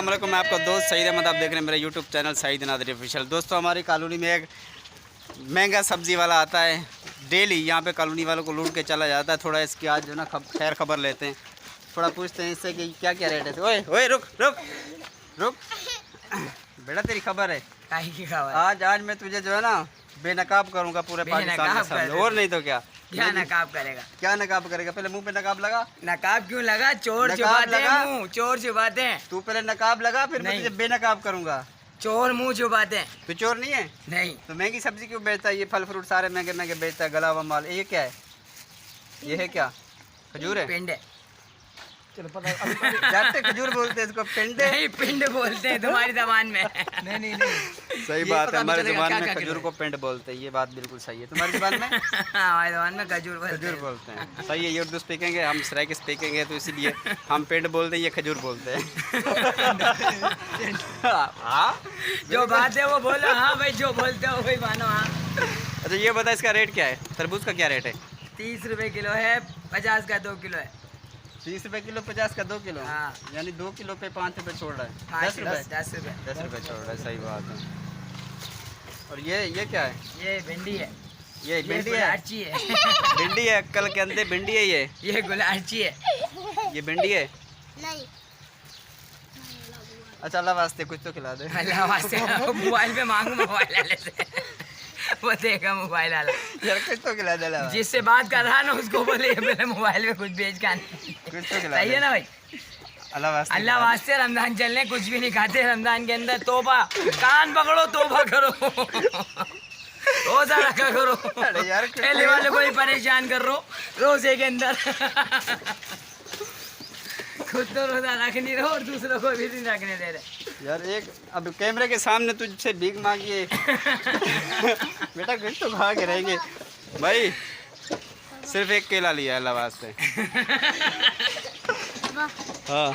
वालेकुम, मैं आपका दोस्त सईद अहमद। आप देख रहे हैं मेरा यूट्यूब चैनल सईद नादरी ऑफिशियल। दोस्तों, हमारी कॉलोनी में एक महंगा सब्ज़ी वाला आता है। डेली यहाँ पे कॉलोनी वालों को लूट के चला जाता है। थोड़ा इसकी आज जो ना खैर खबर लेते हैं, थोड़ा पूछते हैं इससे कि क्या क्या रेट है। ओए ओए रुक रुक रुक बेटा, तेरी खबर है की खबर? आज मैं तुझे जो है ना बेनकाब करूँगा पूरे पाकिस्तान के सामने। और नहीं तो क्या। क्या नकाब करेगा? क्या नकाब करेगा? पहले मुंह पे नकाब लगा। नकाब क्यों लगा? चोर छुपाते हैं मुंह, चोर छुपाते हैं। तू पहले नकाब लगा, फिर मैं तुझे बेनकाब करूंगा। चोर मुंह छुपाते हैं। तू चोर नहीं है? नहीं। तो महंगी सब्जी क्यों बेचता है? ये फल फ्रूट सारे महंगे महंगे बेचता है, गला हुआ माल। ये क्या है? ये है क्या? खजूर है? पिंड है। चलो पता जाते खजूर बोलते हैं इसको, पिंड है? नहीं, पिंड बोलते हैं तुम्हारी जबान में। नहीं सही बात है, हमारी जुबान में खजूर को पिंड बोलते हैं। ये बात बिल्कुल सही है। तुम्हारी जुबान में? हमारी जुबान में खजूर बोलते हैं। सही है। ये उर्दू स्पीकिंग है, हम सराइकी स्पीकिंग है, तो इसीलिए हम पिंड बोलते हैं, ये खजूर बोलते हैं। जो बात है वो बोलो। हाँ भाई, जो बोलते हो वही मानो। हाँ। अच्छा ये बता, इसका रेट क्या है? तरबूज का क्या रेट है? 30 रुपए किलो है, 50 का 2 किलो है। 30 रुपए किलो, 50 का 2 किलो। हाँ। यानी 2 किलो पे 5 रुपए छोड़ रहा है। 10 रुपए 10 रुपए छोड़ रहा है। सही बात है। और ये क्या है? ये भिंडी है। ये भिंडी है? गुलारची है। भिंडी है? कल के अंदर भिंडी है ये? ये गुलारची है। ये भिंडी है? नहीं। अच्छा अल्लाह वास्ते कुछ तो खिला दे। अल्लाह वास्ते मोबाइल पे मांगू, मोबाइल वाले से। वो देगा मोबाइल वाला। यार कुछ तो खिला दे। जिससे बात कर रहा ना उसको बोले मेरे मोबाइल में कुछ बेच का नहीं। कुछ तो खिला। सही है ना भाई? अल्लाह वास्ते रमजान चलने, कुछ भी नहीं खाते रमजान के अंदर। तोबा, कान पकड़ो, तोबा करो, रोजा रखा करो। अरे यार पहले वाले को ही परेशान कर रो रोजे के अंदर। खुद तो रोजा रख नहीं रहे और दूसरों को भी नहीं रखने दे रहे। यार एक अब कैमरे के सामने तुझसे भीख मांगी है। बेटा कुछ तो खा के रहेंगे भाई। सिर्फ एक केला लिया है अल्लाह वास्ते। हाँ।